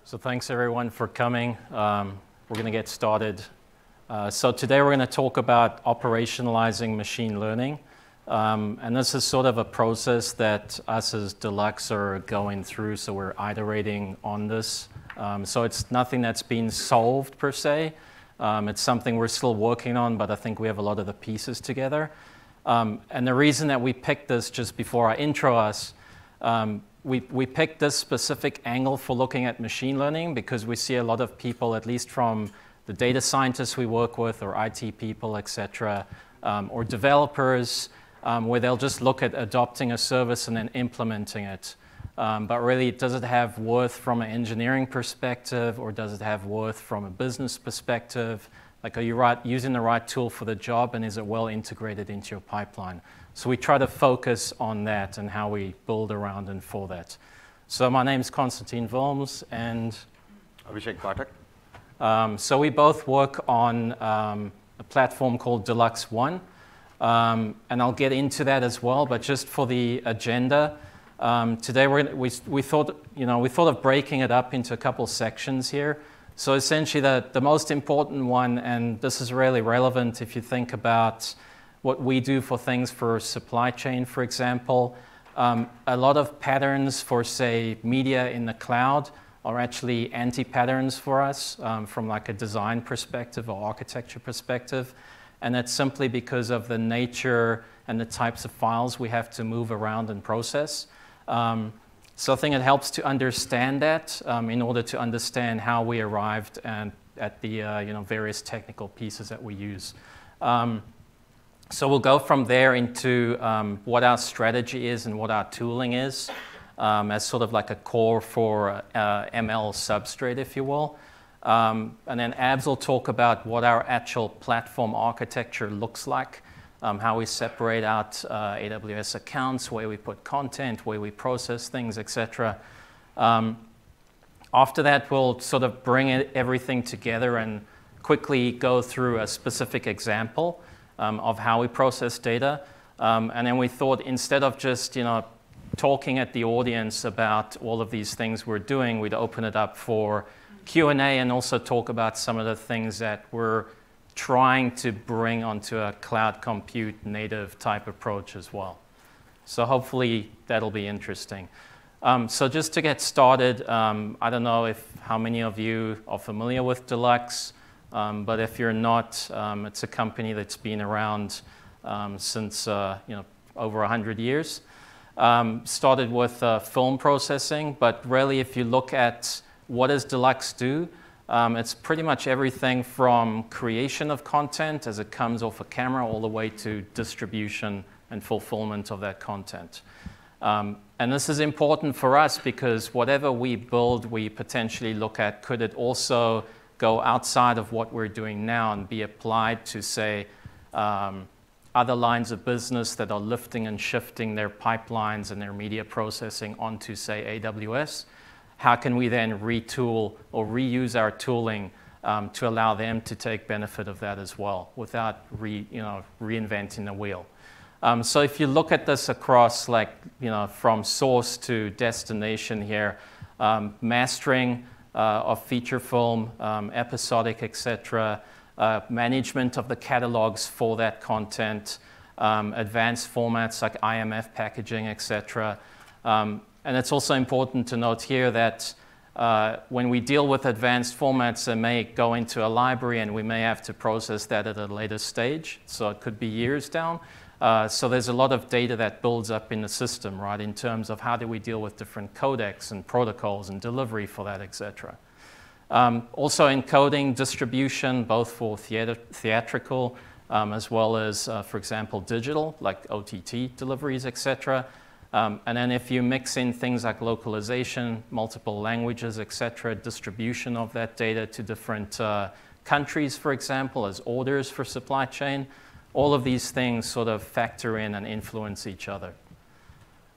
So thanks everyone for coming. We're going to get started. So today we're going to talk about operationalizing machine learning. And this is sort of a process that us as Deluxe are going through, so we're iterating on this. So it's nothing that's been solved per se. It's something we're still working on, but I think we have a lot of the pieces together. And the reason that we picked this just before I intro us, we picked this specific angle for looking at machine learning because we see a lot of people, at least from the data scientists we work with or IT people, et cetera, or developers, where they'll just look at adopting a service and then implementing it. But really, does it have worth from an engineering perspective, or does it have worth from a business perspective? Like, are you using the right tool for the job, and is it well integrated into your pipeline? So we try to focus on that and how we build around and for that. So my name is Konstantin Wilms, and Abhishek Pathak. So we both work on a platform called Deluxe One, and I'll get into that as well. But just for the agenda, today we thought of breaking it up into a couple sections here. So essentially, the most important one, and this is really relevant if you think about what we do for things for supply chain, for example. A lot of patterns for, say, media in the cloud are actually anti-patterns for us from like a design perspective or architecture perspective. And that's simply because of the nature and the types of files we have to move around and process. So I think it helps to understand that in order to understand how we arrived at the various technical pieces that we use. So we'll go from there into what our strategy is and what our tooling is as sort of like a core for ML substrate, if you will. And then Abs will talk about what our actual platform architecture looks like, how we separate out AWS accounts, where we put content, where we process things, etc. After that, we'll sort of bring everything together and quickly go through a specific example of how we process data. And then we thought, instead of just talking at the audience about all of these things we're doing, we'd open it up for Q&A and also talk about some of the things that we're trying to bring onto a cloud compute native type approach as well. So hopefully that'll be interesting. So just to get started, I don't know how many of you are familiar with Deluxe. But if you're not, it's a company that's been around since over 100 years. Started with film processing, but really if you look at what does Deluxe do, it's pretty much everything from creation of content as it comes off a camera all the way to distribution and fulfillment of that content. And this is important for us because whatever we build, we potentially look at, could it also go outside of what we're doing now and be applied to, say, other lines of business that are lifting and shifting their pipelines and their media processing onto, say, AWS. How can we then retool or reuse our tooling to allow them to take benefit of that as well without reinventing the wheel? So if you look at this across, from source to destination here, mastering of feature film, episodic, etc., management of the catalogs for that content, advanced formats like IMF packaging, etc. And it's also important to note here that when we deal with advanced formats, it may go into a library and we may have to process that at a later stage. So it could be years down. So there's a lot of data that builds up in the system, right, in terms of how do we deal with different codecs and protocols and delivery for that, etc. Also encoding, distribution, both for theatrical as well as, for example, digital, like OTT deliveries, etc. And then if you mix in things like localization, multiple languages, etc., distribution of that data to different countries, for example, as orders for supply chain, all of these things sort of factor in and influence each other.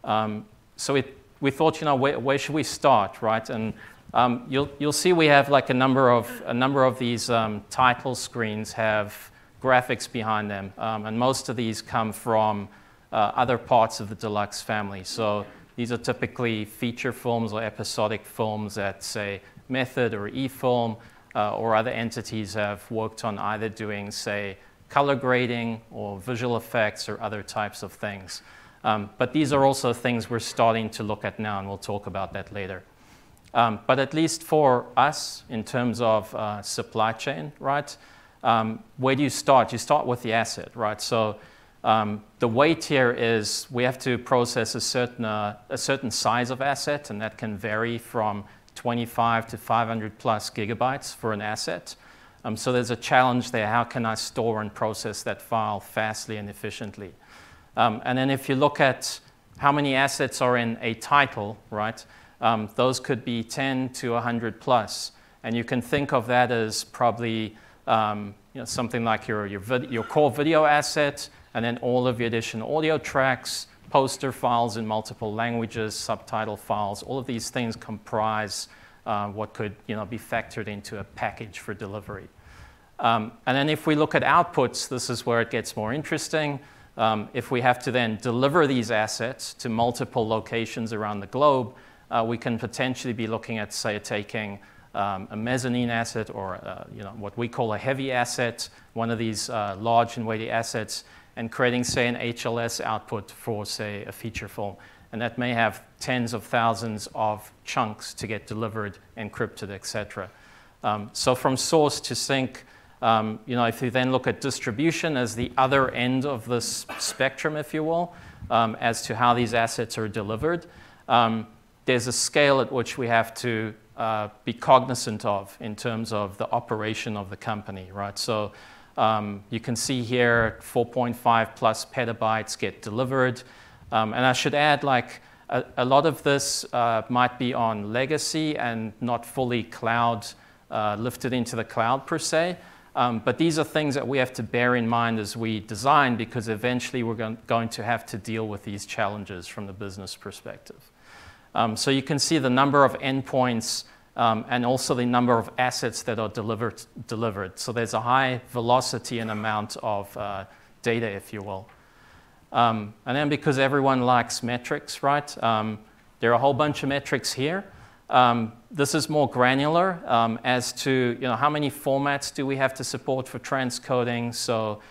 So we thought, where should we start, right? And you'll see we have like a number of these title screens have graphics behind them, and most of these come from other parts of the Deluxe family. So These are typically feature forms or episodic forms that say method or eForm or other entities have worked on either doing, say, color grading or visual effects or other types of things. But these are also things we're starting to look at now, and we'll talk about that later. But at least for us, in terms of supply chain, right, where do you start? You start with the asset, right? So the weight here is we have to process a certain size of asset, and that can vary from 25 to 500 plus gigabytes for an asset. So there's a challenge there. How can I store and process that file fastly and efficiently? And then if you look at how many assets are in a title, right, those could be 10 to 100 plus. And you can think of that as probably something like your core video asset, and then all of your additional audio tracks, poster files in multiple languages, subtitle files. All of these things comprise what could be factored into a package for delivery. And then if we look at outputs, this is where it gets more interesting. If we have to then deliver these assets to multiple locations around the globe, we can potentially be looking at, say, taking a mezzanine asset or what we call a heavy asset, one of these large and weighty assets, and creating, say, an HLS output for, say, a feature form. And that may have tens of thousands of chunks to get delivered, encrypted, et cetera. So from source to sync, if you then look at distribution as the other end of this spectrum, if you will, as to how these assets are delivered, there's a scale at which we have to be cognizant of in terms of the operation of the company, right? So you can see here 4.5 plus petabytes get delivered. And I should add, like, a lot of this might be on legacy and not fully cloud, lifted into the cloud per se. But these are things that we have to bear in mind as we design, because eventually we're going to have to deal with these challenges from the business perspective. So you can see the number of endpoints and also the number of assets that are delivered. So there's a high velocity and amount of data, if you will. And then because everyone likes metrics, right, there are a whole bunch of metrics here. This is more granular as to how many formats do we have to support for transcoding. So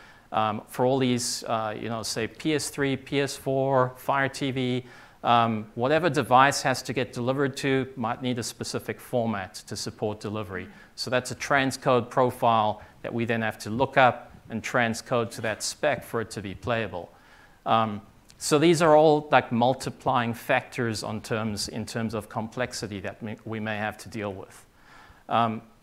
for all these, say PS3, PS4, Fire TV, whatever device has to get delivered to might need a specific format to support delivery. So that's a transcode profile that we then have to look up and transcode to that spec for it to be playable. So these are all like multiplying factors in terms of complexity that we may have to deal with.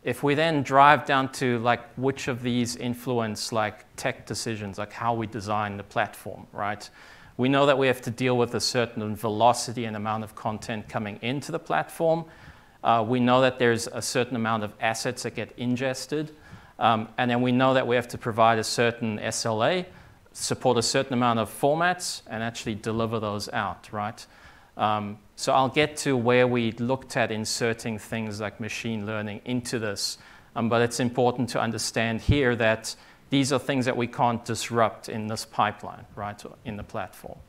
If we then drive down to like which of these influence like tech decisions, like how we design the platform, right? We know that we have to deal with a certain velocity and amount of content coming into the platform. We know that there's a certain amount of assets that get ingested. And then we know that we have to provide a certain SLA, support a certain amount of formats, and actually deliver those out, right? So I'll get to where we looked at inserting things like machine learning into this. But it's important to understand here that these are things that we can't disrupt in this pipeline, right, in the platform.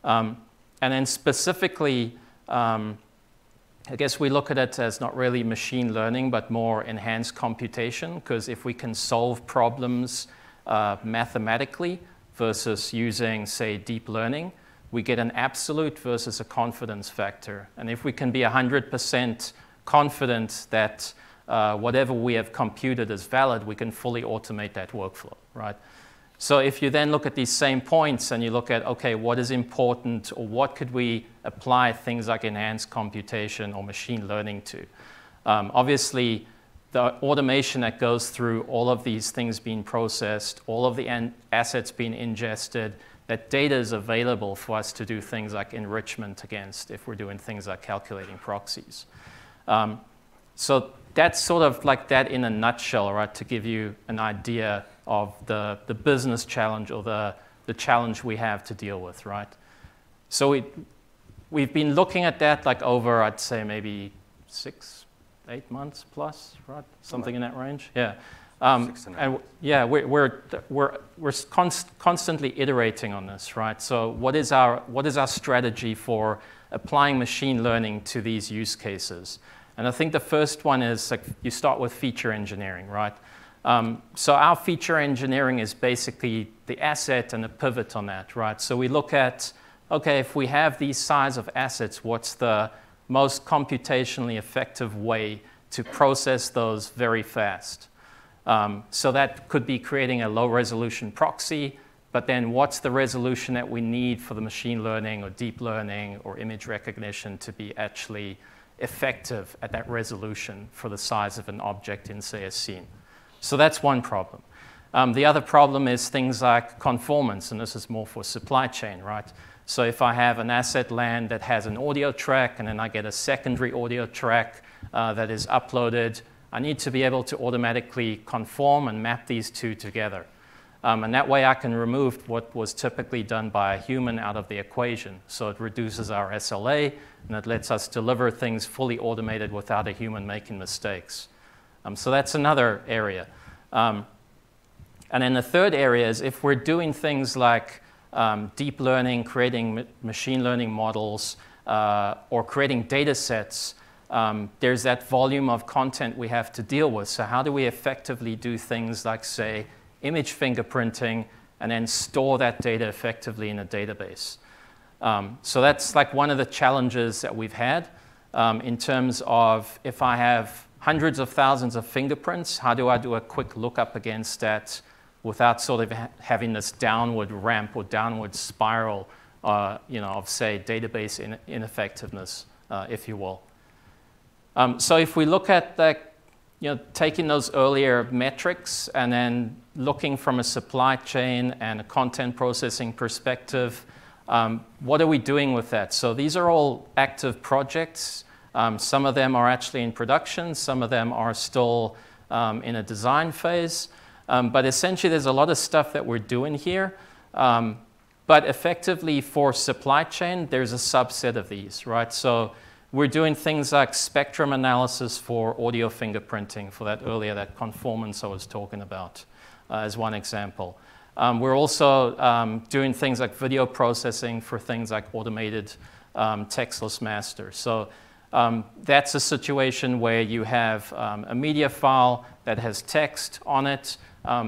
And then specifically, I guess we look at it as not really machine learning, but more enhanced computation, because if we can solve problems mathematically versus using, say, deep learning, we get an absolute versus a confidence factor. And if we can be 100% confident that whatever we have computed is valid, we can fully automate that workflow, right? So if you then look at these same points and you look at, okay, what is important, or what could we apply things like enhanced computation or machine learning to? Obviously, the automation that goes through all of these things being processed, all of the assets being ingested, that data is available for us to do things like enrichment against if we're doing things like calculating proxies. So that's sort of like that in a nutshell, right, to give you an idea of the business challenge or the challenge we have to deal with, right? So we've been looking at that like over, I'd say, maybe 6-8 months plus, right? Something in that range. Yeah. And yeah, we're constantly iterating on this, right? So what is our strategy for applying machine learning to these use cases. And I think the first one is like you start with feature engineering, right? So our feature engineering is basically the asset and the pivot on that, right? So we look at, okay, if we have these size of assets, what's the most computationally effective way to process those very fast? So that could be creating a low-resolution proxy, but then what's the resolution that we need for the machine learning or deep learning or image recognition to be actually effective at that resolution for the size of an object in, say, a scene? So that's one problem. The other problem is things like conformance, and this is more for supply chain, right? So if I have an asset land that has an audio track and then I get a secondary audio track that is uploaded, I need to be able to automatically conform and map these two together. And that way I can remove what was typically done by a human out of the equation. So it reduces our SLA and it lets us deliver things fully automated without a human making mistakes. So that's another area. And then the third area is if we're doing things like deep learning, creating machine learning models, or creating data sets, there's that volume of content we have to deal with. So how do we effectively do things like, say, image fingerprinting and then store that data effectively in a database? So that's like one of the challenges that we've had in terms of if I have hundreds of thousands of fingerprints, how do I do a quick lookup against that without sort of having this downward ramp or downward spiral of, say, database ineffectiveness, if you will. So if we look at that, taking those earlier metrics and then looking from a supply chain and a content processing perspective, what are we doing with that? So these are all active projects. Some of them are actually in production. Some of them are still in a design phase. But essentially, there's a lot of stuff that we're doing here. But effectively, for supply chain, there's a subset of these, right? So we're doing things like spectrum analysis for audio fingerprinting, for that conformance I was talking about, as one example. We're also doing things like video processing for things like automated textless master. So that's a situation where you have a media file that has text on it.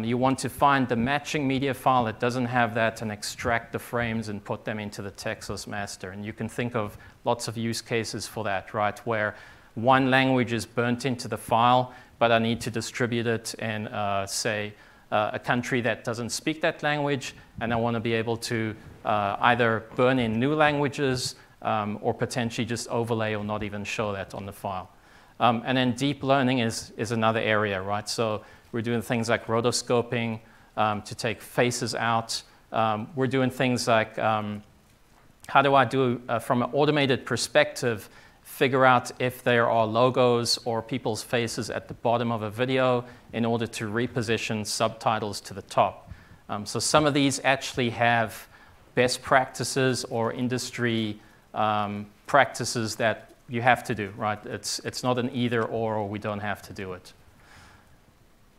You want to find the matching media file that doesn't have that and extract the frames and put them into the textless master. And you can think of lots of use cases for that, right? Where one language is burnt into the file, but I need to distribute it in, say, a country that doesn't speak that language, and I want to be able to either burn in new languages or potentially just overlay or not even show that on the file. And then deep learning is another area, right? So we're doing things like rotoscoping to take faces out. We're doing things like how do I do, from an automated perspective, figure out if there are logos or people's faces at the bottom of a video in order to reposition subtitles to the top. So some of these actually have best practices or industry practices that you have to do, right? It's not an either or we don't have to do it.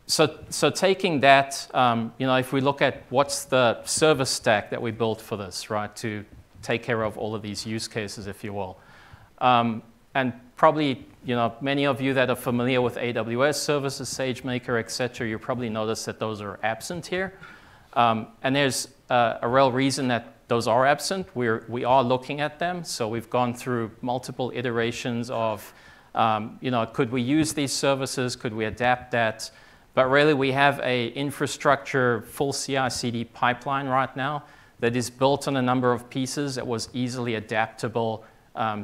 So taking that, if we look at what's the service stack that we built for this, right, to take care of all of these use cases, if you will. And probably, many of you that are familiar with AWS services, SageMaker, et cetera, you probably noticed that those are absent here. And there's a real reason that those are absent. We are looking at them. So we've gone through multiple iterations of, could we use these services? Could we adapt that? But really, we have an infrastructure full CI/CD pipeline right now that is built on a number of pieces that was easily adaptable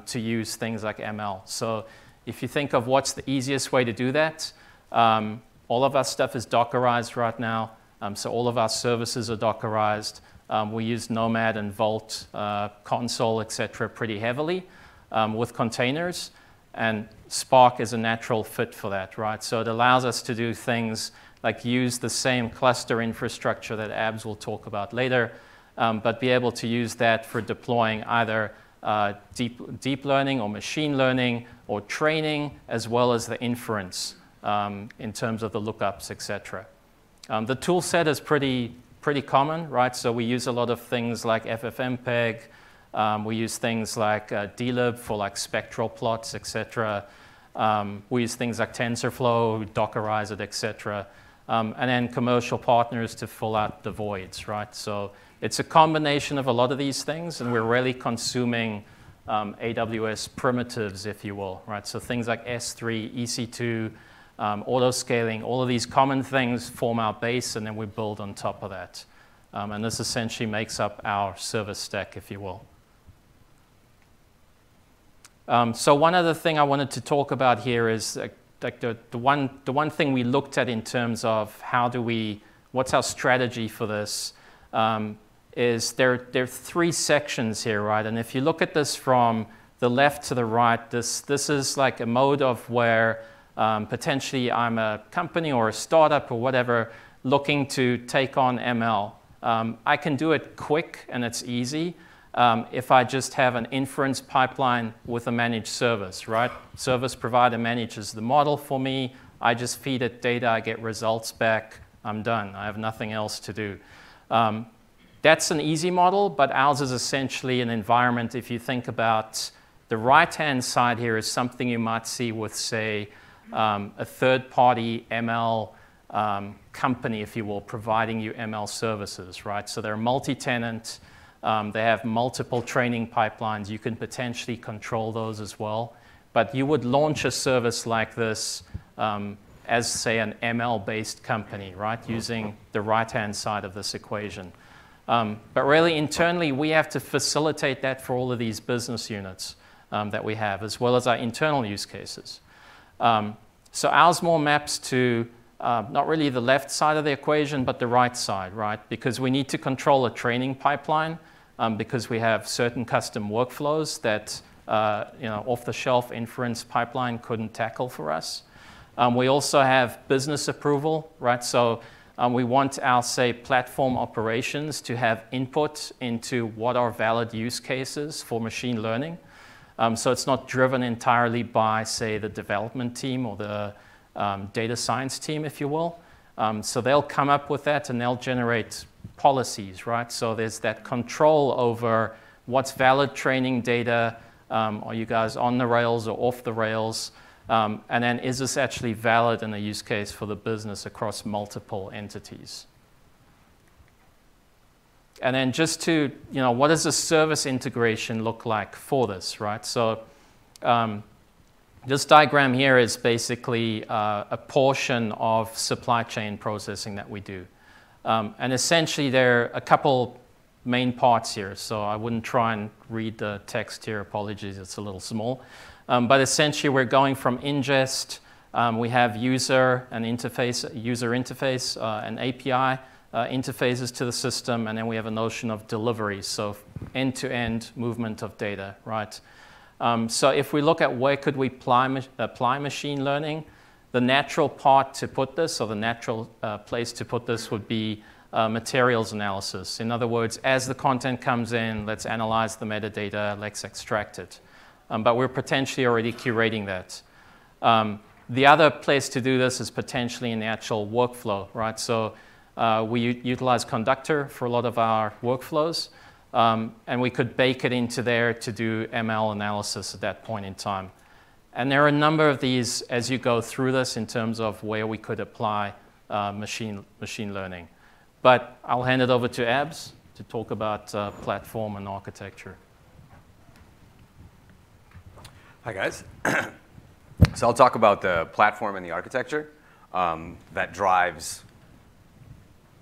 to use things like ML. So if you think of what's the easiest way to do that, all of our stuff is Dockerized right now. So all of our services are Dockerized. We use Nomad and Vault, Console, et cetera, pretty heavily with containers. And Spark is a natural fit for that, right? So it allows us to do things like use the same cluster infrastructure that Abs will talk about later, but be able to use that for deploying either deep learning or machine learning or training, as well as the inference in terms of the lookups, et cetera. The tool set is pretty common, right? So we use a lot of things like FFmpeg, We use things like dlib for like spectral plots, etc. We use things like TensorFlow, Dockerize it, etc. And then commercial partners to fill out the voids, right? So it's a combination of a lot of these things, and we're really consuming AWS primitives, if you will, right? So things like S3, EC2, auto-scaling, all of these common things form our base, and then we build on top of that. And this essentially makes up our service stack, if you will. So one other thing I wanted to talk about here is like the one thing we looked at in terms of what's our strategy for this, is there are three sections here, right? And if you look at this from the left to the right, this is like a mode of where potentially I'm a company or a startup or whatever looking to take on ML. I can do it quick and it's easy if I just have an inference pipeline with a managed service, right? Service provider manages the model for me. I just feed it data, I get results back, I'm done. I have nothing else to do. That's an easy model, but ours is essentially an environment. If you think about the right-hand side here is something you might see with, say, a third-party ML company, if you will, providing you ML services, right? So they're multi-tenant. They have multiple training pipelines. You can potentially control those as well. But you would launch a service like this as, say, an ML-based company, right, using the right-hand side of this equation. But really, internally, we have to facilitate that for all of these business units that we have, as well as our internal use cases. So ours more maps to not really the left side of the equation, but the right side, right? Because we need to control a training pipeline because we have certain custom workflows that off-the-shelf inference pipeline couldn't tackle for us. We also have business approval, right? So we want our, say, platform operations to have input into what are valid use cases for machine learning. So it's not driven entirely by, say, the development team or the data science team, if you will. So they'll come up with that and they'll generate policies, right? So there's that control over what's valid training data. Are you guys on the rails or off the rails? And then is this actually valid in a use case for the business across multiple entities? And then just to, what does the service integration look like for this, right? So this diagram here is basically a portion of supply chain processing that we do. And essentially, there are a couple main parts here. So I wouldn't try and read the text here. Apologies, it's a little small. But essentially, we're going from ingest. We have user interface, and API interfaces to the system, and then we have a notion of delivery, so end-to-end movement of data, right? So if we look at where could we apply machine learning, the natural part to put this, or the natural place to put this would be materials analysis. In other words, as the content comes in, let's analyze the metadata, let's extract it. But we're potentially already curating that. The other place to do this is potentially in the actual workflow, right? So we utilize Conductor for a lot of our workflows, and we could bake it into there to do ML analysis at that point in time. And there are a number of these as you go through this in terms of where we could apply machine learning. But I'll hand it over to Abs to talk about platform and architecture. Hi, guys. So I'll talk about the platform and the architecture that drives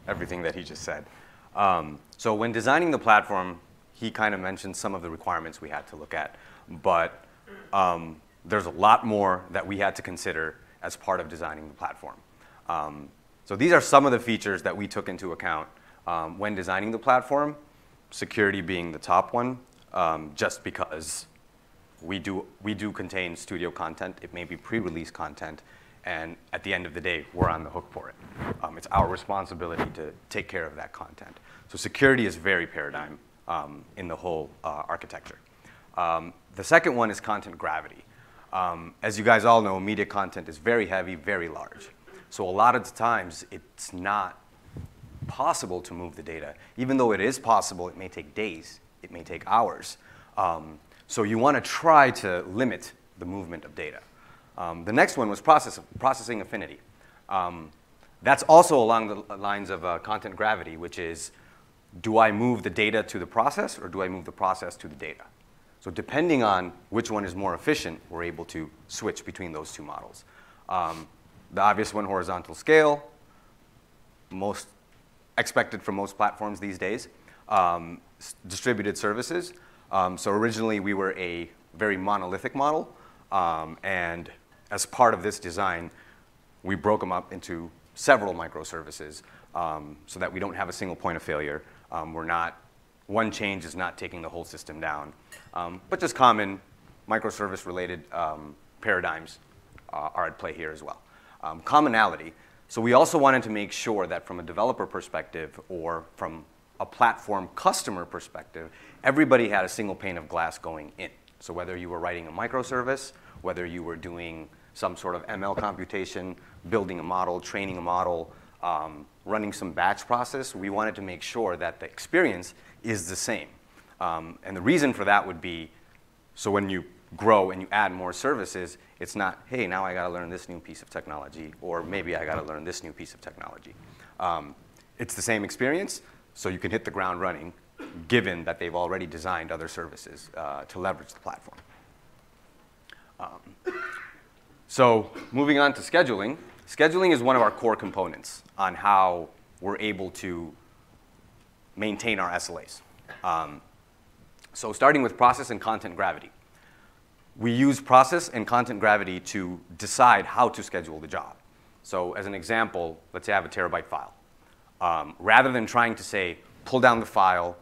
everything that he just said. So when designing the platform, he kind of mentioned some of the requirements we had to look at. But there's a lot more that we had to consider as part of designing the platform. So these are some of the features that we took into account when designing the platform, security being the top one, just because we do contain studio content. It may be pre-release content, and at the end of the day, we're on the hook for it. It's our responsibility to take care of that content. So security is very paradigm in the whole architecture. The second one is content gravity. As you guys all know, media content is very heavy, very large. So a lot of the times, it's not possible to move the data. Even though it is possible, it may take days, It may take hours. So you want to try to limit the movement of data. The next one was processing affinity. That's also along the lines of content gravity, which is, do I move the data to the process, or do I move the process to the data? So depending on which one is more efficient, we're able to switch between those two models. The obvious one, horizontal scale, most expected from most platforms these days. Distributed services. So originally we were a very monolithic model, and as part of this design, we broke them up into several microservices so that we don't have a single point of failure. One change is not taking the whole system down, but just common microservice-related paradigms are at play here as well. Commonality. So we also wanted to make sure that from a developer perspective or from a platform customer perspective, everybody had a single pane of glass going in. So whether you were writing a microservice, whether you were doing some sort of ML computation, building a model, training a model, running some batch process, we wanted to make sure that the experience is the same. And the reason for that would be, so when you grow and you add more services, it's not, hey, now I got to learn this new piece of technology, or maybe I got to learn this new piece of technology. It's the same experience, so you can hit the ground running, given that they've already designed other services to leverage the platform. So moving on to scheduling. Scheduling is one of our core components on how we're able to maintain our SLAs. So starting with process and content gravity. We use process and content gravity to decide how to schedule the job. So as an example, let's say I have a terabyte file. Rather than trying to say, pull down the file,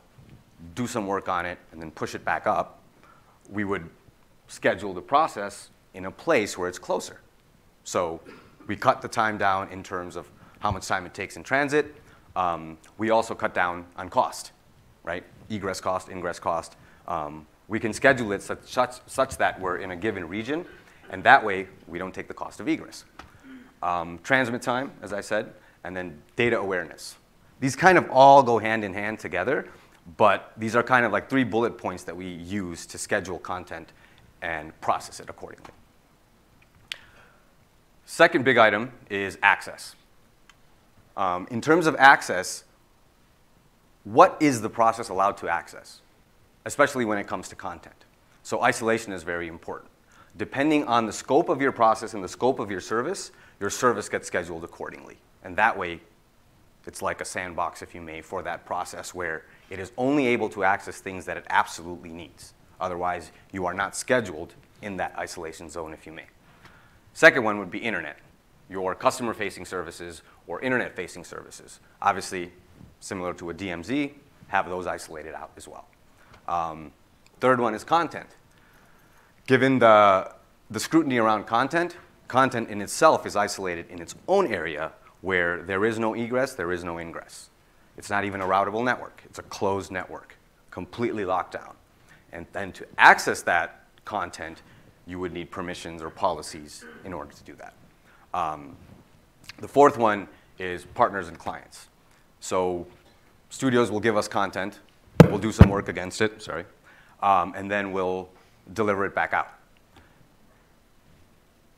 do some work on it, and then push it back up, we would schedule the process in a place where it's closer. So we cut the time down in terms of how much time it takes in transit. We also cut down on cost, right? Egress cost, ingress cost. We can schedule it such that we're in a given region, and that way we don't take the cost of egress. Transmit time, as I said, and then data awareness. These kind of all go hand in hand together, but these are kind of like 3 bullet points that we use to schedule content and process it accordingly. Second big item is access. In terms of access, what is the process allowed to access, especially when it comes to content? So isolation is very important. Depending on the scope of your process and the scope of your service gets scheduled accordingly. And that way, it's like a sandbox, if you may, for that process where it is only able to access things that it absolutely needs. Otherwise, you are not scheduled in that isolation zone, if you may. Second one would be internet, your customer-facing services or internet-facing services. Obviously, similar to a DMZ, have those isolated out as well. Third one is content. Given the scrutiny around content, content in itself is isolated in its own area where there is no egress, there is no ingress. It's not even a routable network. It's a closed network, completely locked down. And then to access that content, you would need permissions or policies in order to do that. The fourth one is partners and clients. So studios will give us content. We'll do some work against it, sorry, and then we'll deliver it back out.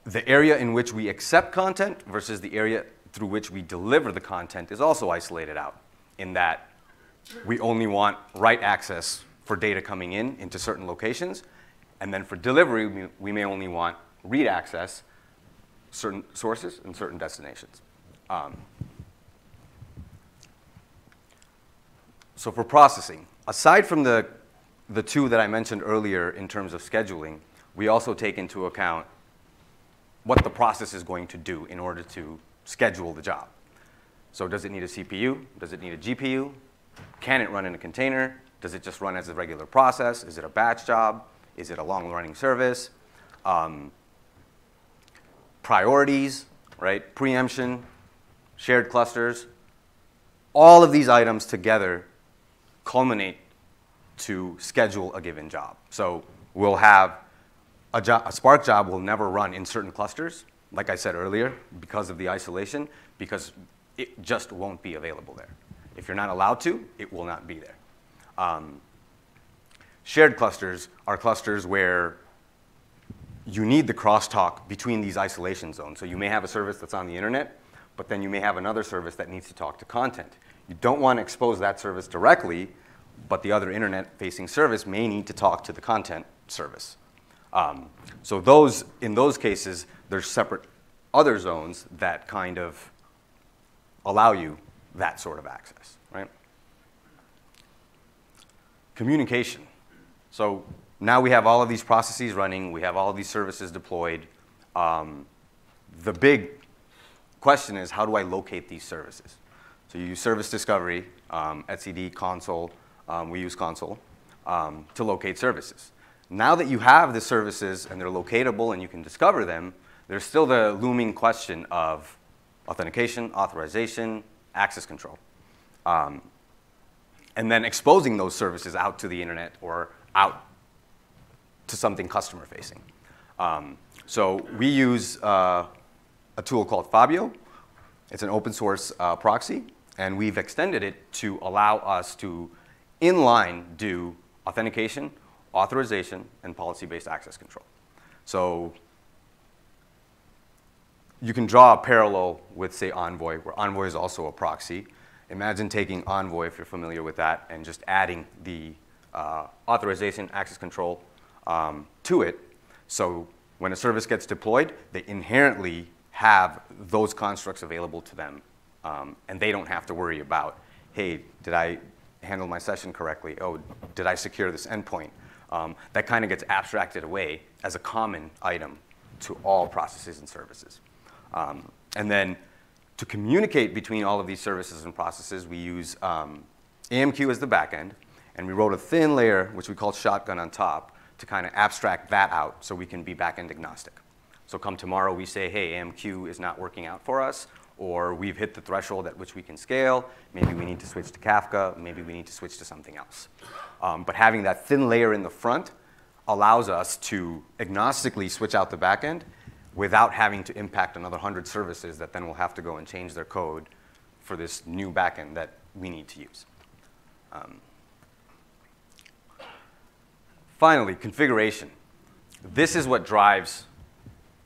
The area in which we accept content versus the area through which we deliver the content is also isolated out, in that we only want write access for data coming in into certain locations, and then for delivery, we may only want read access, certain sources and certain destinations. So for processing, aside from the 2 that I mentioned earlier in terms of scheduling, we also take into account what the process is going to do in order to schedule the job. So does it need a CPU? Does it need a GPU? Can it run in a container? Does it just run as a regular process? Is it a batch job? Is it a long-running service? Priorities, right? Preemption, shared clusters. All of these items together culminate to schedule a given job. So we'll have a Spark job will never run in certain clusters, like I said earlier, because of the isolation, because it just won't be available there. If you're not allowed to, it will not be there. Shared clusters are clusters where you need the crosstalk between these isolation zones. So you may have a service that's on the internet, but then you may have another service that needs to talk to content. You don't want to expose that service directly, but the other internet-facing service may need to talk to the content service. So in those cases, there's separate other zones that kind of allow you that sort of access, right? Communication. So now we have all of these processes running. We have all of these services deployed. The big question is, how do I locate these services? So you use service discovery, etcd, console. We use console to locate services. Now that you have the services and they're locatable and you can discover them, there's still the looming question of authentication, authorization, access control. And then exposing those services out to the internet or out to something customer-facing. So we use a tool called Fabio. It's an open source proxy, and we've extended it to allow us to inline do authentication, authorization, and policy-based access control. So you can draw a parallel with, say, Envoy, where Envoy is also a proxy. Imagine taking Envoy, if you're familiar with that, and just adding the authorization, access control to it. So when a service gets deployed, they inherently have those constructs available to them. And they don't have to worry about, hey, did I handle my session correctly? Oh, did I secure this endpoint? That kind of gets abstracted away as a common item to all processes and services. And then to communicate between all of these services and processes, we use AMQ as the backend, and we wrote a thin layer, which we call Shotgun, on top to kind of abstract that out so we can be backend agnostic. So come tomorrow, we say, hey, AMQ is not working out for us, or we've hit the threshold at which we can scale. Maybe we need to switch to Kafka. Maybe we need to switch to something else. But having that thin layer in the front allows us to agnostically switch out the backend without having to impact another 100 services that then will have to go and change their code for this new backend that we need to use. Finally, configuration. This is what drives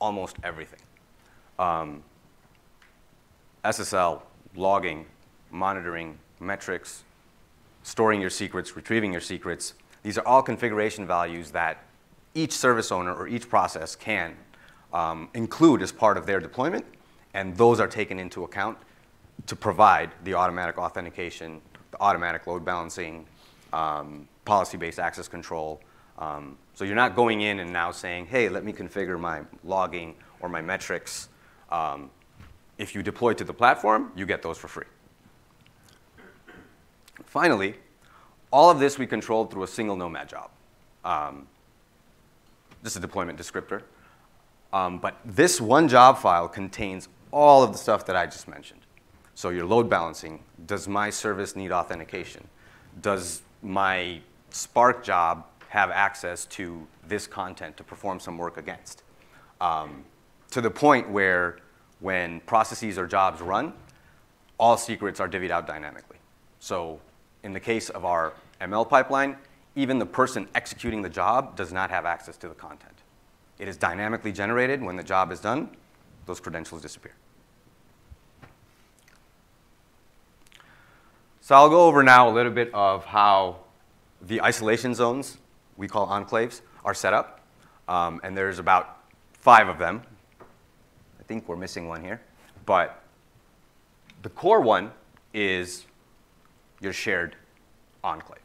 almost everything. SSL, logging, monitoring, metrics, storing your secrets, retrieving your secrets. These are all configuration values that each service owner or each process can include as part of their deployment, and those are taken into account to provide the automatic authentication, the automatic load balancing, policy-based access control. So you're not going in and now saying, hey, let me configure my logging or my metrics. If you deploy to the platform, you get those for free. Finally, all of this we controlled through a single Nomad job. This is a deployment descriptor. But this one job file contains all of the stuff that I just mentioned. So your load balancing, does my service need authentication? Does my Spark job have access to this content to perform some work against? To the point where when processes or jobs run, all secrets are divvied out dynamically. So in the case of our ML pipeline, even the person executing the job does not have access to the content. It is dynamically generated. When the job is done, those credentials disappear. So I'll go over now a little bit of how the isolation zones, we call enclaves, are set up. And there's about 5 of them. I think we're missing one here. But the core one is your shared enclave.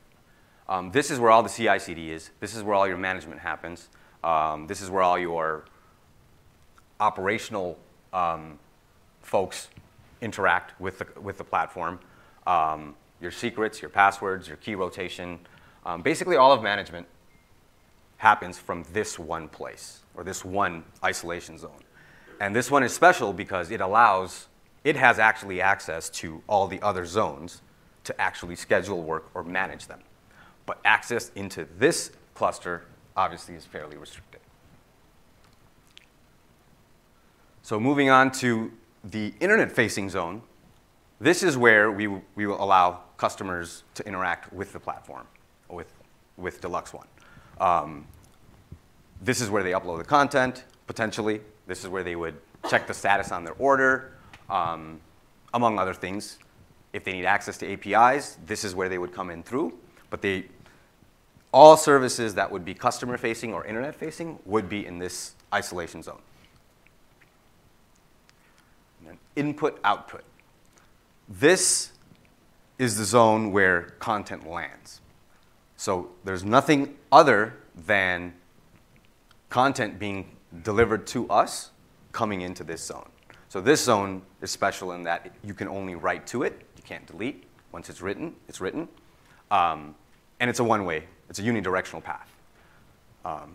This is where all the CI/CD is. This is where all your management happens. This is where all your operational folks interact with the platform. Your secrets, your passwords, your key rotation. Basically, all of management happens from this one place, or this one isolation zone. And this one is special because it has actually access to all the other zones to actually schedule work or manage them. But access into this cluster obviously is fairly restricted. So moving on to the internet-facing zone, this is where we will allow customers to interact with the platform, with with Deluxe 1. This is where they upload the content, potentially. This is where they would check the status on their order, among other things. If they need access to APIs, this is where they would come in through. But all services that would be customer-facing or internet-facing would be in this isolation zone. And then input, output. This is the zone where content lands. So there's nothing other than content being delivered to us coming into this zone. So this zone is special in that you can only write to it. You can't delete. Once it's written, it's written. And it's a one-way. It's a unidirectional path.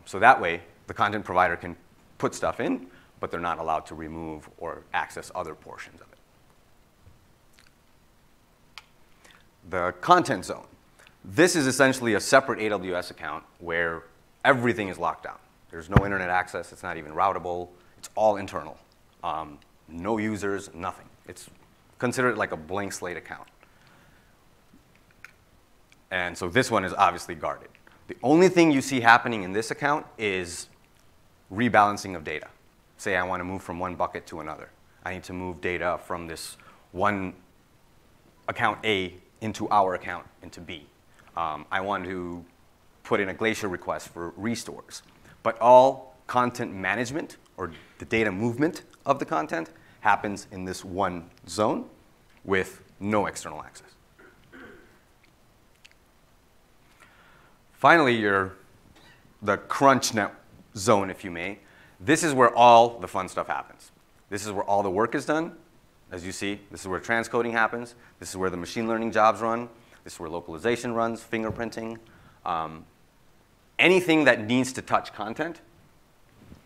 So that way, the content provider can put stuff in, but they're not allowed to remove or access other portions of it. The content zone. This is essentially a separate AWS account where everything is locked down. There's no internet access. It's not even routable. It's all internal. No users, nothing. It's considered like a blank slate account. And so this one is obviously guarded. The only thing you see happening in this account is rebalancing of data. Say I want to move from one bucket to another. I need to move data from this one account A into our account into B. I want to put in a Glacier request for restores. But all content management, or the data movement of the content, happens in this one zone with no external access. Finally, the crunch net zone, if you may. This is where all the fun stuff happens. This is where all the work is done. As you see, this is where transcoding happens. This is where the machine learning jobs run. This is where localization runs, fingerprinting. Anything that needs to touch content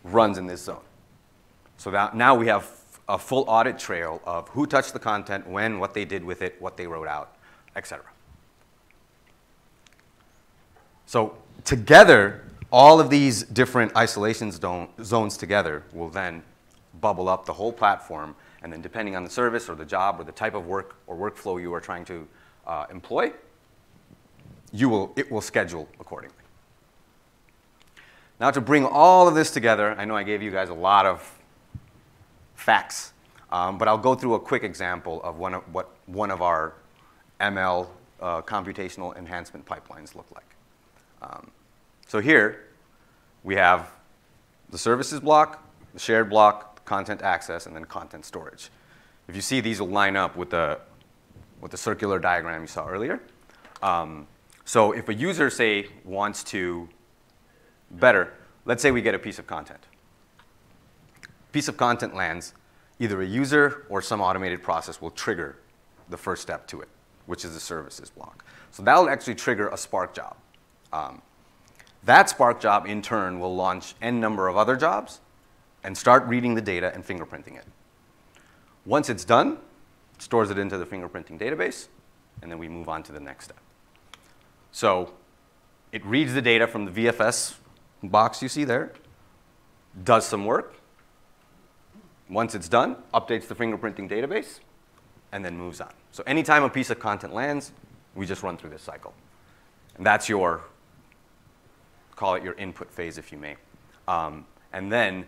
runs in this zone. So now we have a full audit trail of who touched the content, when, what they did with it, what they wrote out, etc. So together, all of these different isolation zones together will then bubble up the whole platform. And then depending on the service or the job or the type of work or workflow you are trying to employ, it will schedule accordingly. Now to bring all of this together, I know I gave you guys a lot of facts, but I'll go through a quick example of what one of our ML computational enhancement pipelines look like. So here we have the services block, the shared block, content access, and then content storage. If you see, these will line up with the circular diagram you saw earlier. So if a user, say, wants to let's say we get a piece of content. Piece of content lands, either a user or some automated process will trigger the first step to it, which is the services block. So that will actually trigger a Spark job. That Spark job, in turn, will launch n number of other jobs and start reading the data and fingerprinting it. Once it's done, it stores it into the fingerprinting database, and then we move on to the next step. So it reads the data from the VFS box you see there, does some work. Once it's done, updates the fingerprinting database, and then moves on. So anytime a piece of content lands, we just run through this cycle. And that's call it your input phase, if you may. And then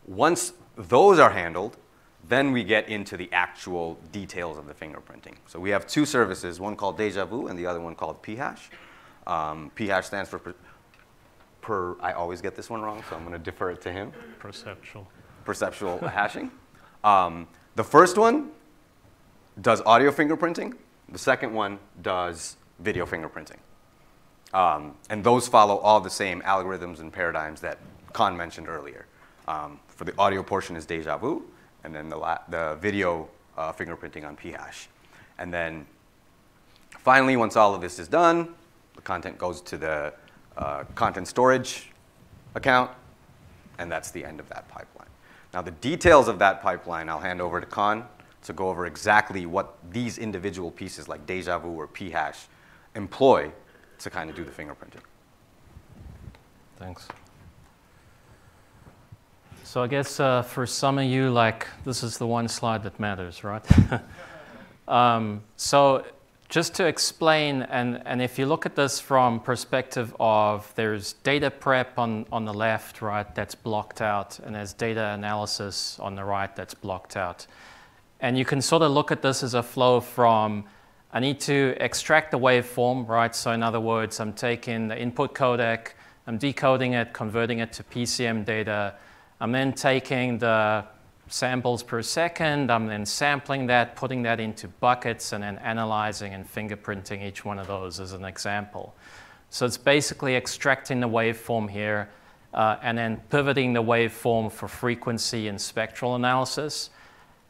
once those are handled, then we get into the actual details of the fingerprinting. So we have two services, one called Deja Vu and the other one called phash. Phash stands for I always get this one wrong, so I'm going to defer it to him. Perceptual hashing. The first one does audio fingerprinting. The second one does video fingerprinting. And those follow all the same algorithms and paradigms that Khan mentioned earlier. For the audio portion is Deja Vu, and then the video fingerprinting on phash. And then finally, once all of this is done, the content goes to the content storage account, and that's the end of that pipeline. Now, the details of that pipeline, I'll hand over to Khan to go over exactly what these individual pieces like Deja Vu or phash employ to kind of do the fingerprinting. Thanks. So I guess for some of you, this is the one slide that matters, right? So just to explain, and if you look at this from perspective of there's data prep on the left, right, that's blocked out, and there's data analysis on the right that's blocked out. And you can sort of look at this as a flow from, I need to extract the waveform, right? So in other words, I'm taking the input codec, I'm decoding it, converting it to PCM data. I'm then taking the samples per second, I'm then sampling that, putting that into buckets, and then analyzing and fingerprinting each one of those as an example. So it's basically extracting the waveform here and then pivoting the waveform for frequency and spectral analysis.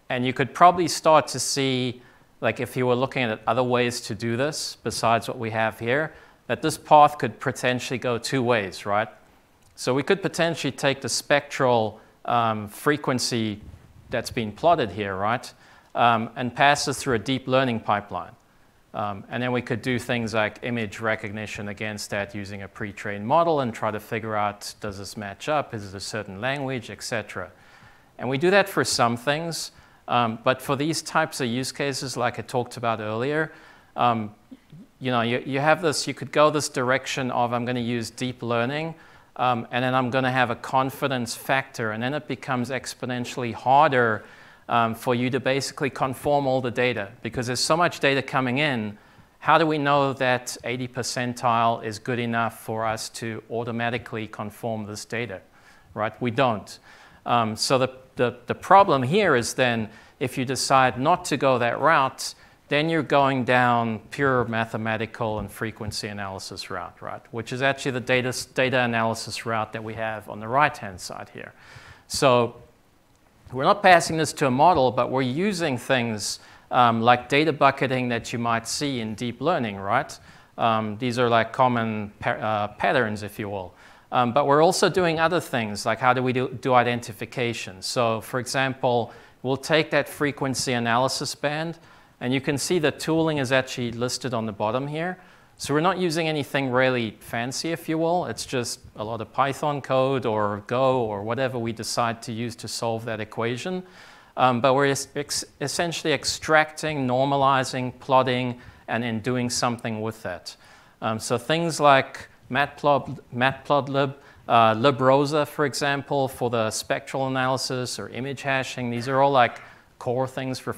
And you could probably start to see, like if you were looking at other ways to do this besides what we have here, that this path could potentially go two ways, right? So we could potentially take the spectral frequency that's been plotted here, right, and pass this through a deep learning pipeline. And then we could do things like image recognition against that using a pre-trained model and try to figure out, does this match up? Is it a certain language, etc. And we do that for some things. But for these types of use cases, like I talked about earlier, you know, you have this, you could go this direction of I'm going to use deep learning, and then I'm going to have a confidence factor, and then it becomes exponentially harder for you to basically conform all the data, because there's so much data coming in. How do we know that 80 percentile is good enough for us to automatically conform this data, right? We don't. So the problem here is then if you decide not to go that route, then you're going down pure mathematical and frequency analysis route, right? Which is actually the data analysis route that we have on the right-hand side here. So we're not passing this to a model, but we're using things like data bucketing that you might see in deep learning, right? These are like common patterns, if you will. But we're also doing other things, like how do we do identification? So for example, we'll take that frequency analysis band, and you can see the tooling is actually listed on the bottom here. So we're not using anything really fancy, if you will. It's just a lot of Python code or Go or whatever we decide to use to solve that equation. But we're essentially extracting, normalizing, plotting, and then doing something with that. So things like matplotlib, librosa, for example, for the spectral analysis or image hashing. These are all like core things for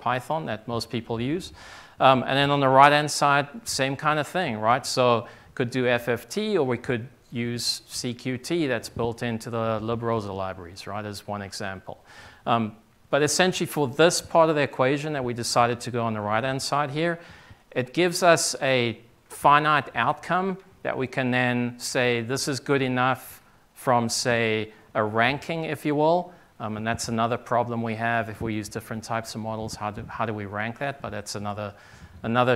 Python that most people use. And then on the right-hand side, same kind of thing, right? So could do FFT, or we could use CQT that's built into the librosa libraries, right, as one example. But essentially for this part of the equation that we decided to go on the right-hand side here, it gives us a finite outcome that we can then say this is good enough from, say, a ranking, if you will. And that's another problem we have if we use different types of models. How do we rank that? But that's another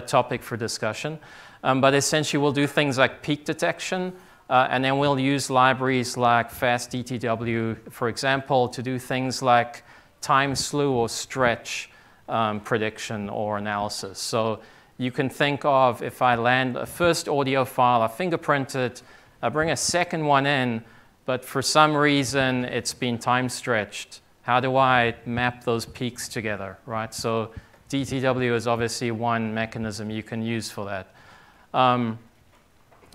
topic for discussion. But essentially, we'll do things like peak detection, and then we'll use libraries like FastDTW, for example, to do things like time slew or stretch prediction or analysis. So you can think of, if I land a first audio file, I fingerprint it, I bring a second one in, but for some reason it's been time stretched. How do I map those peaks together, right? So DTW is obviously one mechanism you can use for that. And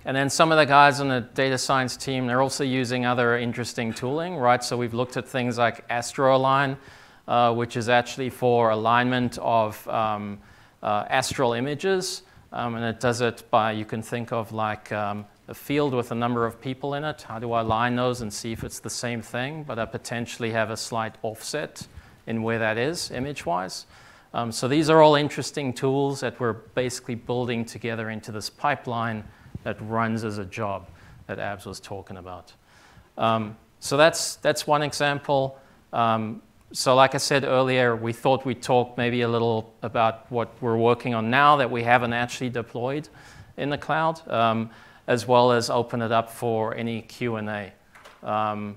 then some of the guys on the data science team, they're also using other interesting tooling, right? So we've looked at things like AstroAlign, which is actually for alignment of astral images. And it does it by, you can think of like a field with a number of people in it. How do I line those and see if it's the same thing, but I potentially have a slight offset in where that is image-wise. So these are all interesting tools that we're basically building together into this pipeline that runs as a job that Abs was talking about. So that's one example. So like I said earlier, we thought we'd talk maybe a little about what we're working on now that we haven't actually deployed in the cloud, as well as open it up for any Q&A. And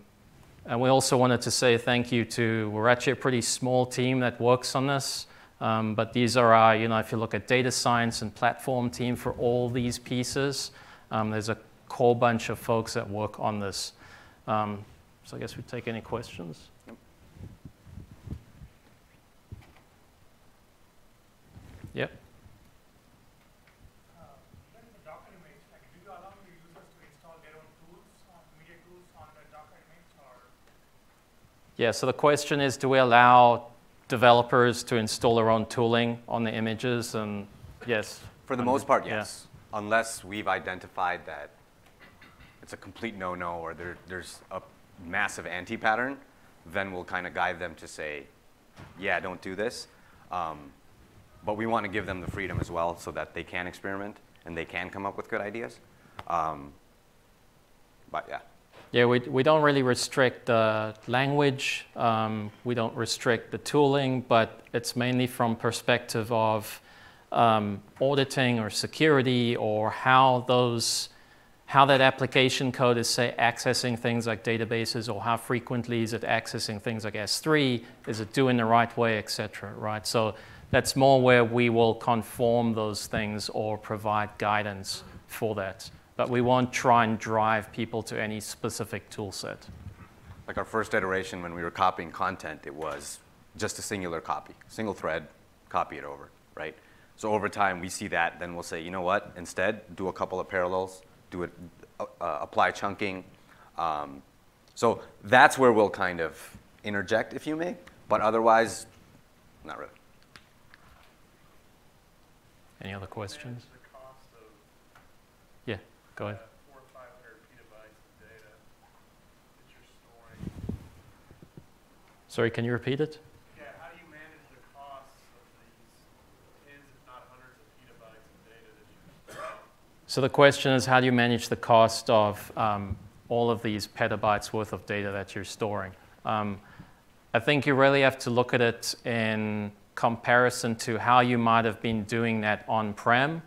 we also wanted to say thank you to, we're actually a pretty small team that works on this, but these are our, if you look at data science and platform team for all these pieces, there's a whole bunch of folks that work on this. So I guess we take any questions. Yep. Yeah, so the question is, do we allow developers to install their own tooling on the images? And yes. For the most part, yes. Yeah. Unless we've identified that it's a complete no-no or there's a massive anti-pattern, then we'll kind of guide them to say, yeah, don't do this. But we want to give them the freedom as well so that they can experiment and they can come up with good ideas. But yeah. Yeah, we don't really restrict the language. We don't restrict the tooling, but it's mainly from perspective of auditing or security or how that application code is, say, accessing things like databases, or how frequently is it accessing things like S3, is it doing the right way, et cetera, right? So that's more where we will conform those things or provide guidance for that. But we won't try and drive people to any specific tool set. Like our first iteration when we were copying content, it was just a singular copy, single thread, copy it over, right? So over time, we see that, then we'll say, you know what, instead, do a couple of parallels, do it, apply chunking. So that's where we'll kind of interject, if you may, but otherwise, not really. Any other questions? Yeah, go ahead. 400 or 500 petabytes of data that you're storing. Sorry, can you repeat it? Yeah, how do you manage the costs of these tens, if not hundreds of petabytes of data that you're storing? So the question is, how do you manage the cost of all of these petabytes worth of data that you're storing? I think you really have to look at it in comparison to how you might have been doing that on-prem,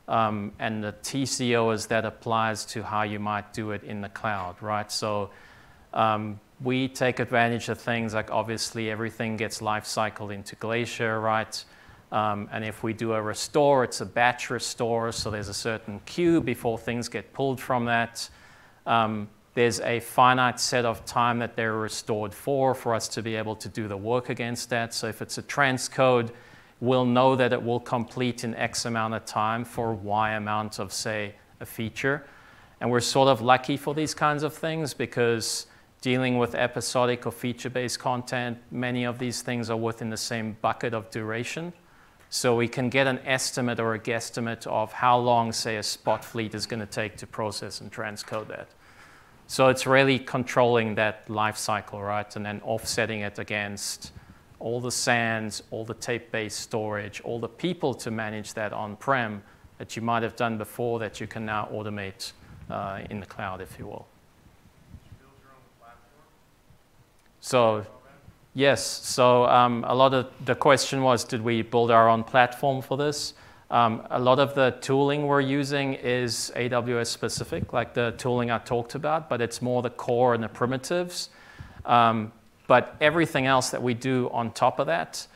and the TCO as that applies to how you might do it in the cloud, right? So we take advantage of things like, obviously, everything gets life-cycled into Glacier, right? And if we do a restore, it's a batch restore, so there's a certain queue before things get pulled from that. There's a finite set of time that they're restored for us to be able to do the work against that. So if it's a transcode, we'll know that it will complete in X amount of time for Y amount of, say, a feature. And we're sort of lucky for these kinds of things because dealing with episodic or feature-based content, many of these things are within the same bucket of duration. So we can get an estimate or a guesstimate of how long, say, a spot fleet is going to take to process and transcode that. So it's really controlling that life cycle, right? And then offsetting it against all the SANs, all the tape-based storage, all the people to manage that on-prem that you might have done before that you can now automate in the cloud, if you will. Did you build your own platform? So yes, so a lot of the question was, did we build our own platform for this? A lot of the tooling we're using is AWS specific, like the tooling I talked about, but it's more the core and the primitives. But everything else that we do on top of that,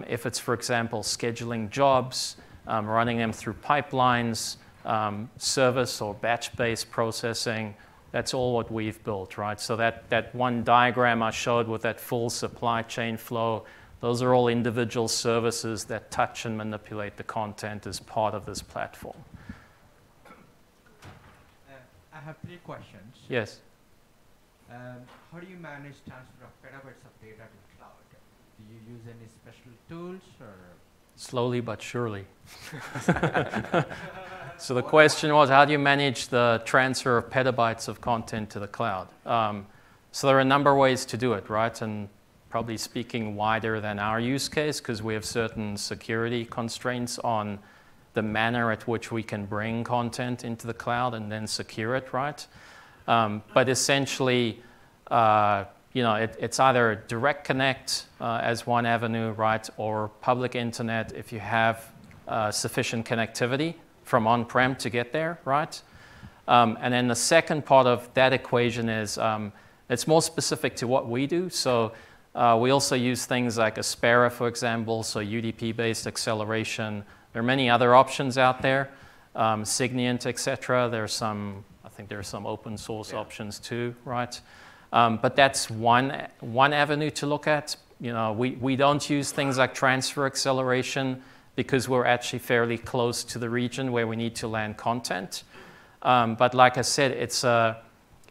if it's, for example, scheduling jobs, running them through pipelines, service or batch-based processing, that's all what we've built, right? So that one diagram I showed with that full supply chain flow, those are all individual services that touch and manipulate the content as part of this platform. I have 3 questions. Yes. How do you manage transfer of petabytes of data to the cloud? Do you use any special tools or? Slowly but surely. So the question was, how do you manage the transfer of petabytes of content to the cloud? So there are a number of ways to do it, right? And probably speaking wider than our use case, because we have certain security constraints on the manner at which we can bring content into the cloud and then secure it, right? But essentially, it's either direct connect as one avenue, right, or public internet if you have sufficient connectivity from on-prem to get there, right? And then the second part of that equation is it's more specific to what we do. So we also use things like Aspera, for example, so UDP-based acceleration. There are many other options out there, Signient, et cetera. I think there are some open source options too, right? But that's one avenue to look at. We don't use things like transfer acceleration because we're actually fairly close to the region where we need to land content. But like I said,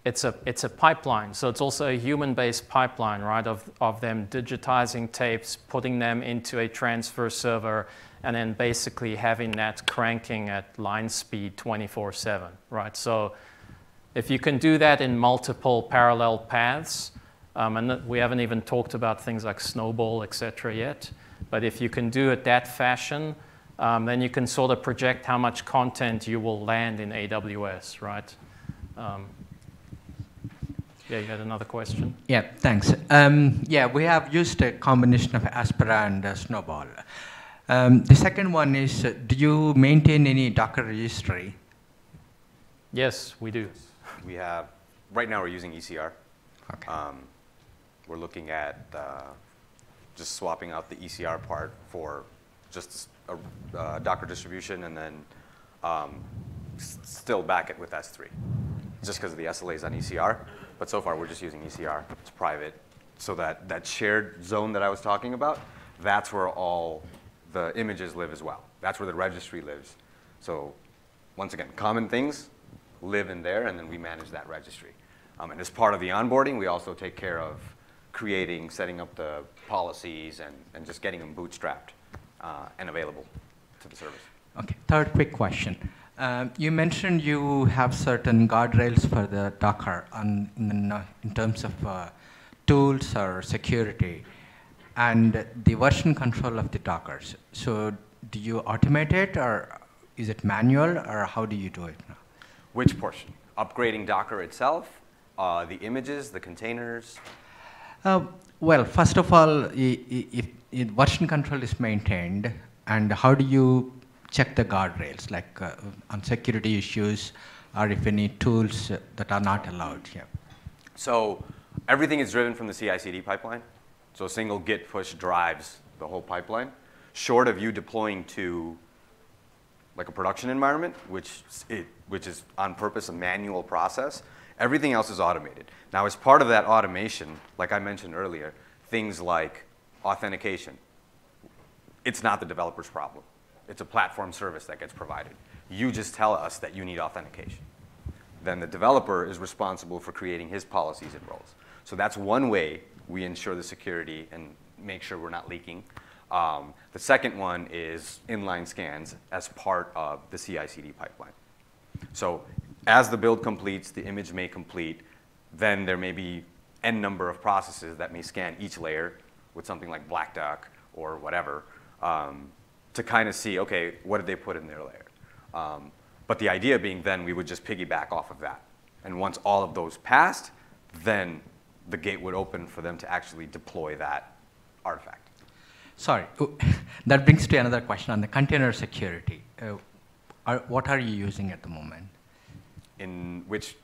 it's a pipeline. So it's also a human-based pipeline, right, of them digitizing tapes, putting them into a transfer server, and then basically having that cranking at line speed 24/7, right? So if you can do that in multiple parallel paths, and we haven't even talked about things like Snowball, et cetera, yet, but if you can do it that fashion, then you can sort of project how much content you will land in AWS, right? Yeah, you had another question? Yeah, thanks. Yeah, we have used a combination of Aspera and Snowball. The second one is, do you maintain any Docker registry? Yes, we do. We have, right now we're using ECR. Okay. We're looking at just swapping out the ECR part for just a Docker distribution, and then still back it with S3, just because of the SLAs on ECR. But so far, we're just using ECR. It's private. So that shared zone that I was talking about, that's where all the images live as well. That's where the registry lives. So once again, common things live in there, and then we manage that registry. And as part of the onboarding, we also take care of creating, setting up the policies, and just getting them bootstrapped and available to the service. Okay, third quick question. You mentioned you have certain guardrails for the Docker in terms of tools or security, and the version control of the Dockers. So do you automate it, or is it manual, or how do you do it now? Which portion? Upgrading Docker itself, the images, the containers? Well, first of all, if version control is maintained, and how do you check the guardrails, like on security issues, or if any tools that are not allowed here? So everything is driven from the CI/CD pipeline. So a single git push drives the whole pipeline, short of you deploying to like a production environment, which is on purpose a manual process. Everything else is automated. Now, as part of that automation, like I mentioned earlier, things like authentication, it's not the developer's problem. It's a platform service that gets provided. You just tell us that you need authentication. Then the developer is responsible for creating his policies and roles. So that's one way we ensure the security and make sure we're not leaking. The second one is inline scans as part of the CI/CD pipeline. So as the build completes, the image may complete, then there may be n number of processes that may scan each layer with something like Black Duck or whatever to kind of see, okay, what did they put in their layer? But the idea being then we would just piggyback off of that. And once all of those passed, then the gate would open for them to actually deploy that artifact. Sorry, that brings to another question on the container security. What are you using at the moment? In which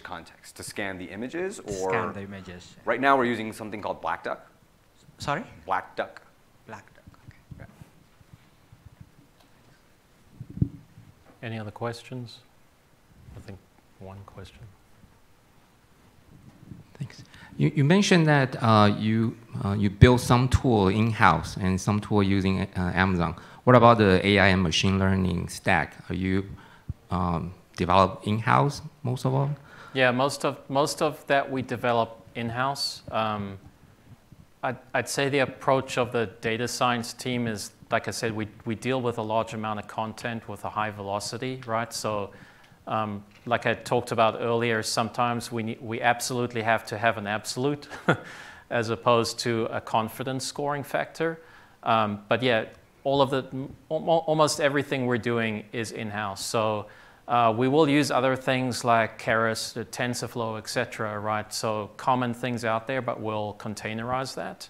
context? To scan the images, or scan the images? Right now we're using something called Black Duck. Sorry? Black Duck. Black Duck. Okay. Yeah. Any other questions? I think one question. Thanks. You mentioned that you built some tool in-house and some tool using Amazon. What about the AI and machine learning stack? Are you develop in-house most of all? Yeah, most of that we develop in-house. I'd say the approach of the data science team is, like I said, we deal with a large amount of content with a high velocity, right? So like I talked about earlier, sometimes we absolutely have to have an absolute as opposed to a confidence scoring factor. But yeah, almost everything we're doing is in-house. So we will use other things like Keras, TensorFlow, et cetera, right? So common things out there, but we'll containerize that.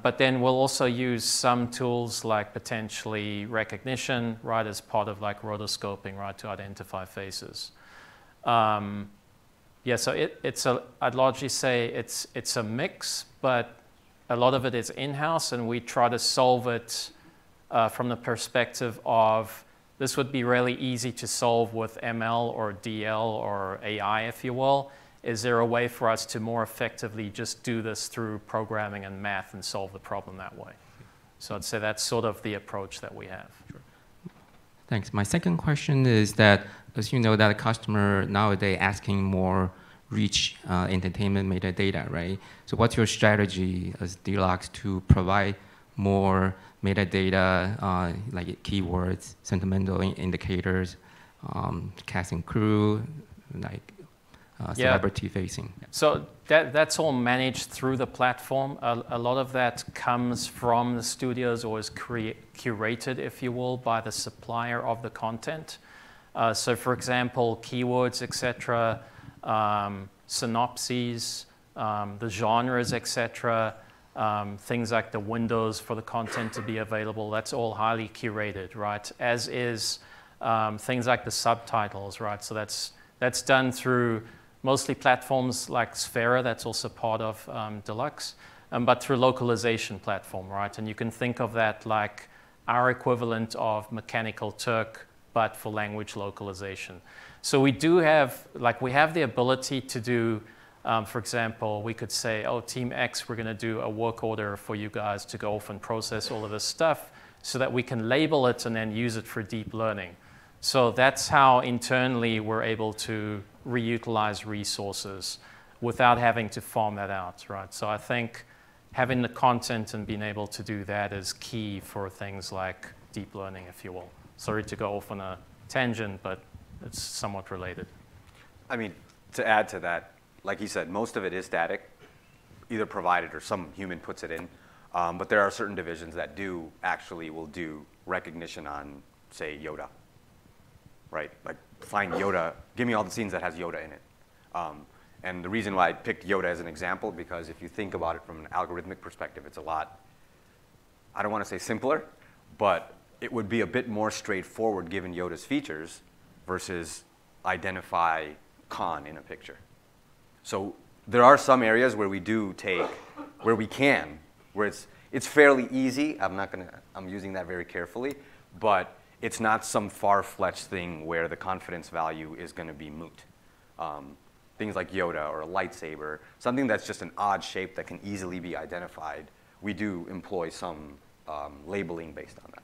But then we'll also use some tools like potentially recognition, right, as part of like rotoscoping, right, to identify faces. Yeah, so I'd largely say it's a mix, but a lot of it is in-house, and we try to solve it from the perspective of this would be really easy to solve with ML or DL or AI, if you will. Is there a way for us to more effectively just do this through programming and math and solve the problem that way? So I'd say that's sort of the approach that we have. Sure. Thanks. My second question is that, as you know, that a customer nowadays asking more rich entertainment metadata, right? So what's your strategy as Deluxe to provide more metadata, like keywords, sentimental indicators, cast and crew, like celebrity facing? So that's all managed through the platform. A lot of that comes from the studios or is curated, if you will, by the supplier of the content. So for example, keywords, etc., synopses, the genres, etc., things like the windows for the content to be available, that's all highly curated, right? As is things like the subtitles, right? So that's done through mostly platforms like Sphera, that's also part of Deluxe, but through localization platform, right? And you can think of that like our equivalent of Mechanical Turk, but for language localization. So we do have, we have the ability to do, for example, we could say, oh, Team X, we're going to do a work order for you guys to go off and process all of this stuff so that we can label it and then use it for deep learning. So that's how internally we're able to reutilize resources without having to farm that out, right? So I think having the content and being able to do that is key for things like deep learning, if you will. Sorry to go off on a tangent, but it's somewhat related. I mean, to add to that, like you said, most of it is static, either provided or some human puts it in. But there are certain divisions that will do recognition on, say, Yoda, right? Like find Yoda, give me all the scenes that has Yoda in it. And the reason why I picked Yoda as an example, because if you think about it from an algorithmic perspective, it's a lot, I don't want to say simpler, but it would be a bit more straightforward given Yoda's features versus identify Khan in a picture. So there are some areas where we do take, where it's fairly easy. I'm using that very carefully, but it's not some far-fetched thing where the confidence value is going to be moot. Things like Yoda or a lightsaber, something that's just an odd shape that can easily be identified, we do employ some labeling based on that.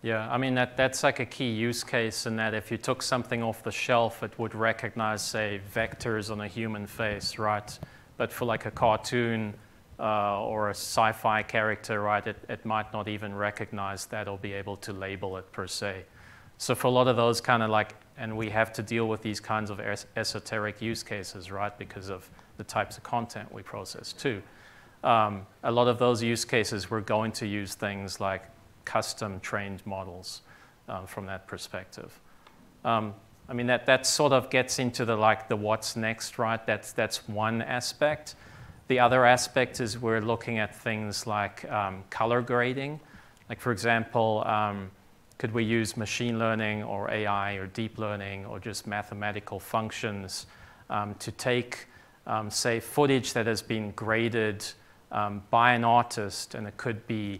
Yeah, I mean, that's like a key use case in that if you took something off the shelf, it would recognize, say, vectors on a human face, right? But for like a cartoon or a sci-fi character, right, it might not even recognize that or be able to label it per se. So for a lot of those kind of and we have to deal with these kinds of esoteric use cases, right, because of the types of content we process too. A lot of those use cases, we're going to use things like custom trained models from that perspective. I mean, that sort of gets into the what's next, right? That's one aspect. The other aspect is we're looking at things like color grading. Like, for example, could we use machine learning or AI or deep learning or just mathematical functions to take, say, footage that has been graded by an artist, and it could be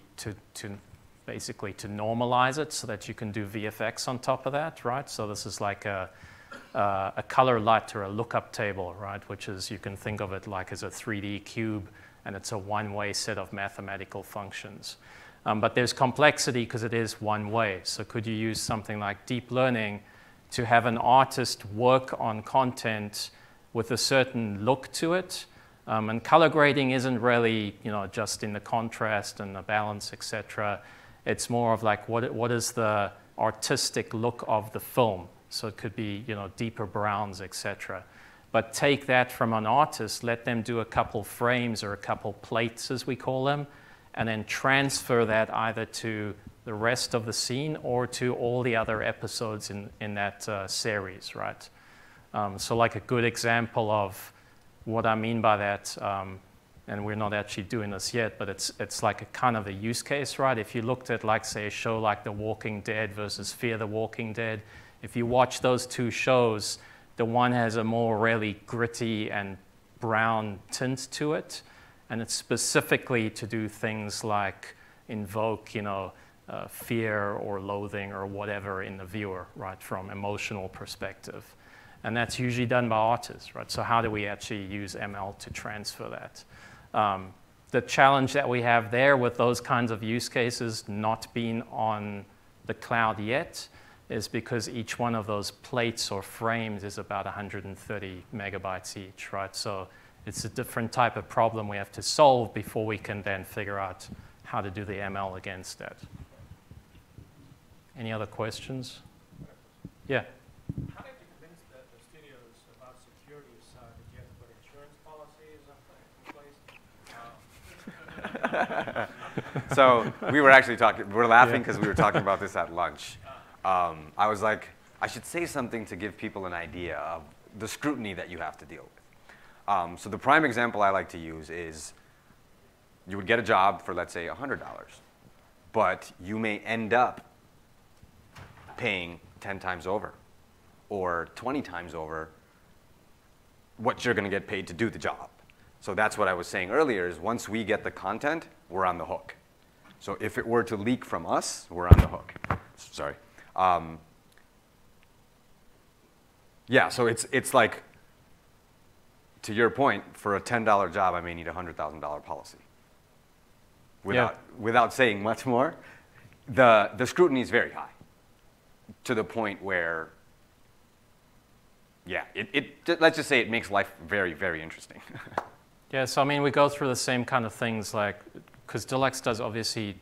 basically to normalize it so that you can do VFX on top of that, right? So this is like a color LUT or a lookup table, right? Which is, you can think of it like as a 3D cube, and it's a one-way set of mathematical functions. But there's complexity because it is one way. So could you use something like deep learning to have an artist work on content with a certain look to it? And color grading isn't really, just in the contrast and the balance, etc. It's more of like what is the artistic look of the film? So it could be deeper browns, etc. But take that from an artist, let them do a couple frames or a couple plates, as we call them, and then transfer that either to the rest of the scene or to all the other episodes in that series, right? So like a good example of what I mean by that, and we're not actually doing this yet, but it's like a kind of a use case, right? If you looked at, like, say, a show like The Walking Dead versus Fear the Walking Dead, if you watch those two shows, the one has a more really gritty and brown tint to it, and it's specifically to do things like invoke, fear or loathing or whatever in the viewer, right, from emotional perspective. And that's usually done by artists, right? So how do we actually use ML to transfer that? The challenge that we have there with those kinds of use cases not being on the cloud yet is because each one of those plates or frames is about 130 megabytes each, right? So it's a different type of problem we have to solve before we can then figure out how to do the ML against that. Any other questions? Yeah? How did you convince the studios about security side? Did you have to put insurance policies in place? So we were actually talking, we're laughing because we were talking about this at lunch. I was like, I should say something to give people an idea of the scrutiny that you have to deal with. So the prime example I like to use is you would get a job for, let's say, $100, but you may end up paying 10 times over or 20 times over what you're going to get paid to do the job. So that's what I was saying earlier is once we get the content, we're on the hook. So if it were to leak from us, we're on the hook. Sorry. Yeah, so it's like, to your point, for a $10 job, I may need a $100,000 policy. Without saying much more, the scrutiny is very high to the point where, yeah, let's just say it makes life very, very interesting. Yeah, so I mean, we go through the same kind of things, like, because Deluxe does obviously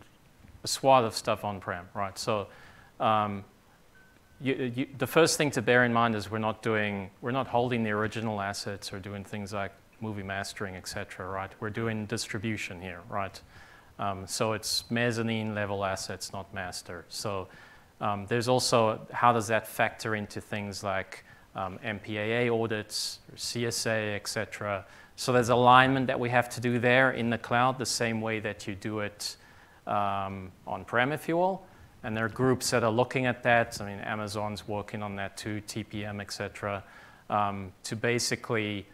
a swath of stuff on-prem, right? So the first thing to bear in mind is we're not holding the original assets or doing things like movie mastering, et cetera, right? We're doing distribution here, right? So it's mezzanine level assets, not master. So there's also, how does that factor into things like MPAA audits, or CSA, et cetera? So there's alignment that we have to do there in the cloud the same way that you do it on-prem, if you will. And there are groups that are looking at that. I mean, Amazon's working on that too, TPM, et cetera, to basically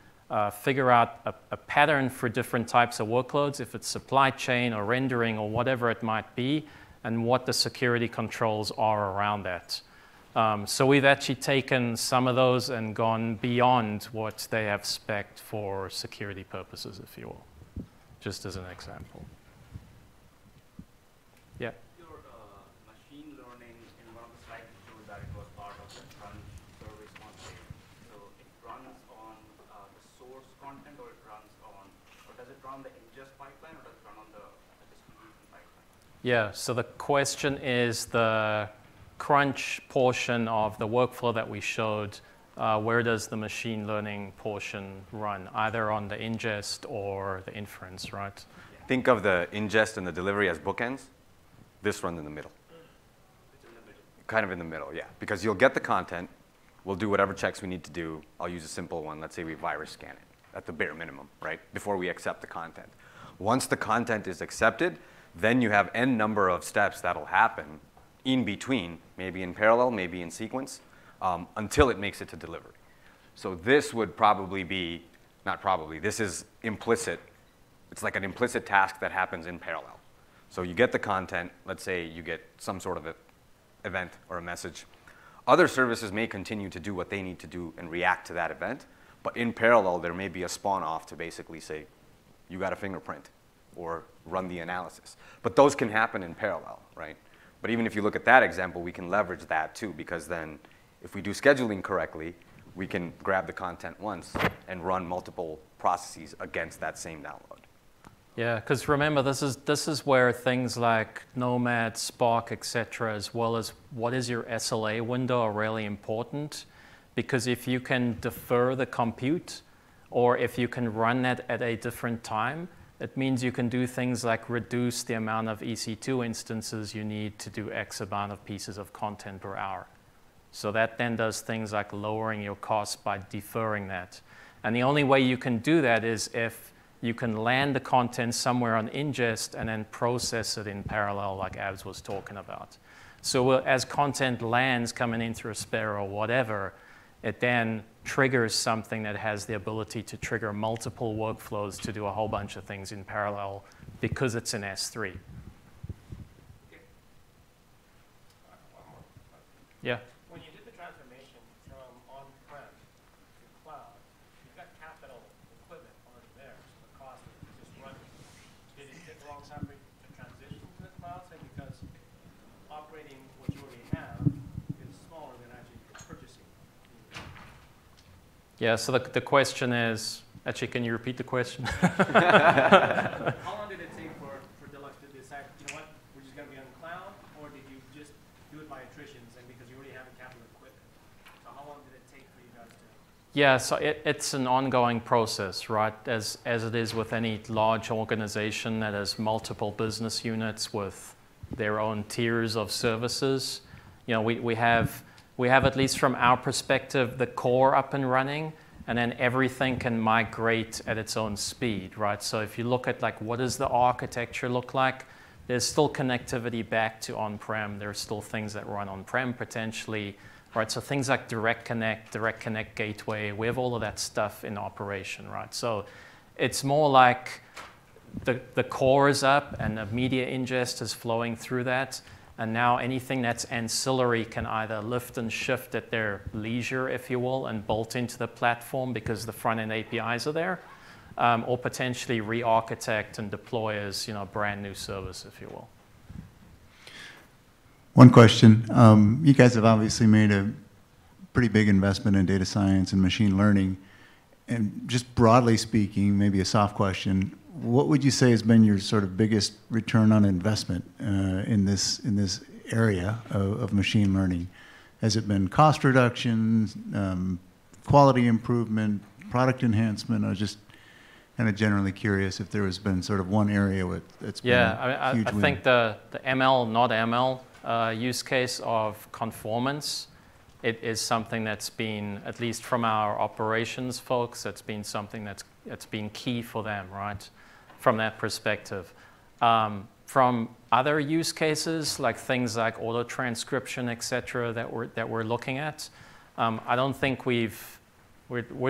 figure out a pattern for different types of workloads, if it's supply chain or rendering or whatever it might be, and what the security controls are around that. So we've actually taken some of those and gone beyond what they have spec'd for security purposes, if you will, just as an example. Yeah? Your machine learning, in one of the slides, you showed that it was part of the crunch service concept. So it runs on the source content, or it runs on, or does it run the ingest pipeline, or does it run on the distribution pipeline? Yeah, so the question is the crunch portion of the workflow that we showed, where does the machine learning portion run, either on the ingest or the inference, right? Think of the ingest and the delivery as bookends. This runs in the middle. It's in the middle. Kind of in the middle, yeah. Because you'll get the content. We'll do whatever checks we need to do. I'll use a simple one. Let's say we virus scan it at the bare minimum, right, before we accept the content. Once the content is accepted, then you have n number of steps that'll happen in between, maybe in parallel, maybe in sequence, until it makes it to delivery. So this would probably be, not probably, this is implicit. It's like an implicit task that happens in parallel. So you get the content, let's say you get some sort of event or a message. Other services may continue to do what they need to do and react to that event, but in parallel, there may be a spawn off to basically say, you got a fingerprint, or run the analysis. But those can happen in parallel, right? But even if you look at that example, we can leverage that too, because then if we do scheduling correctly, we can grab the content once and run multiple processes against that same download. Yeah, because remember, this is where things like Nomad, Spark, et cetera, as well as what is your SLA window are really important. Because if you can defer the compute, or if you can run that at a different time, it means you can do things like reduce the amount of EC2 instances you need to do X amount of pieces of content per hour. So that then does things like lowering your costs by deferring that. And the only way you can do that is if you can land the content somewhere on ingest and then process it in parallel, like Abs was talking about. So as content lands coming in through a spare or whatever, it then triggers something that has the ability to trigger multiple workflows to do a whole bunch of things in parallel because it's an S3. Yeah? When you did the transformation from on-prem to cloud, you've got capital equipment already there, so the cost of just running. Did it take a long time for you to transition to the cloud, say, because operating what you already have is Yeah, so the question is, actually, can you repeat the question? How long did it take for Deluxe to decide, you know what, we're just going to be on the cloud, or did you just do it by attritions and because you already have the capital equipment? So how long did it take for you guys to? Yeah, so it's an ongoing process, right? As it is with any large organization that has multiple business units with their own tiers of services. You know, we have at least from our perspective, the core up and running, and then everything can migrate at its own speed, right? So if you look at like what does the architecture look like, there's still connectivity back to on-prem. There's still things that run on-prem potentially, right? So things like Direct Connect Gateway, we have all of that stuff in operation, right? So it's more like the core is up and the media ingest is flowing through that. And now anything that's ancillary can either lift and shift at their leisure, if you will, and bolt into the platform because the front-end APIs are there, or potentially re-architect and deploy as, you know, a brand new service, if you will. One question. You guys have obviously made a pretty big investment in data science and machine learning. And just broadly speaking, maybe a soft question, what would you say has been your sort of biggest return on investment in this area of machine learning? Has it been cost reduction, quality improvement, product enhancement? I was just kind of generally curious if there has been sort of one area that's been a huge win. I think the ML, not ML use case of conformance, it is something that's been, at least from our operations folks, that's been something that's been key for them, right? From that perspective. From other use cases, like things like auto transcription, et cetera, that we're looking at, I don't think we're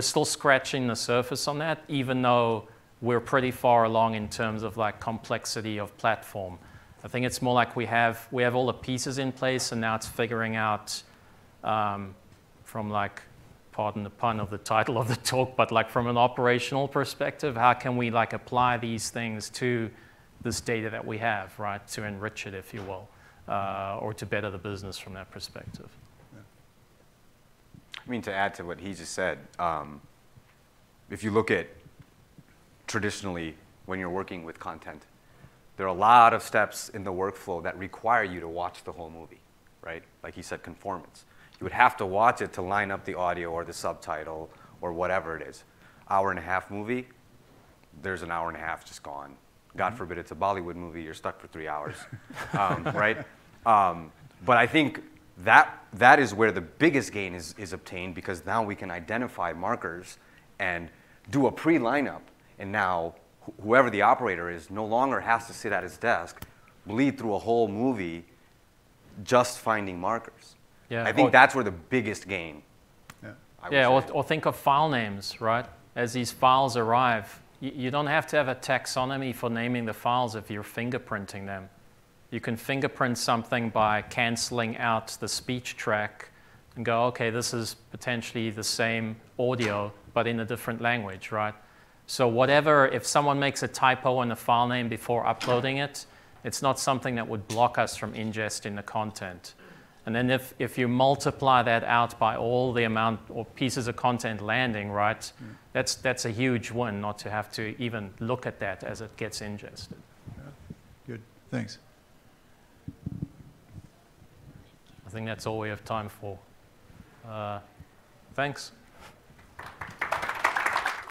still scratching the surface on that, even though we're pretty far along in terms of like complexity of platform. I think it's more like we have all the pieces in place, and now it's figuring out from like, pardon the pun of the title of the talk, but like from an operational perspective, how can we like apply these things to this data that we have, right, to enrich it, if you will, or to better the business from that perspective. I mean, to add to what he just said, if you look at traditionally when you're working with content, there are a lot of steps in the workflow that require you to watch the whole movie, right? Like he said, conformance. You would have to watch it to line up the audio or the subtitle or whatever it is. Hour-and-a-half movie, there's an hour and a half just gone. God forbid it's a Bollywood movie, you're stuck for 3 hours, right? But I think that is where the biggest gain is obtained, because now we can identify markers and do a pre-lineup. And now whoever the operator is no longer has to sit at his desk, bleed through a whole movie just finding markers. Yeah, I think that's where the biggest gain. Yeah, or think of file names, right? As these files arrive, you don't have to have a taxonomy for naming the files if you're fingerprinting them. You can fingerprint something by canceling out the speech track and go, okay, this is potentially the same audio, but in a different language, right? So whatever, if someone makes a typo in the file name before uploading it, it's not something that would block us from ingesting the content. And then if you multiply that out by all the amount or pieces of content landing, right, that's a huge win, not to have to even look at that as it gets ingested. Yeah. Good, thanks. I think that's all we have time for. Thanks.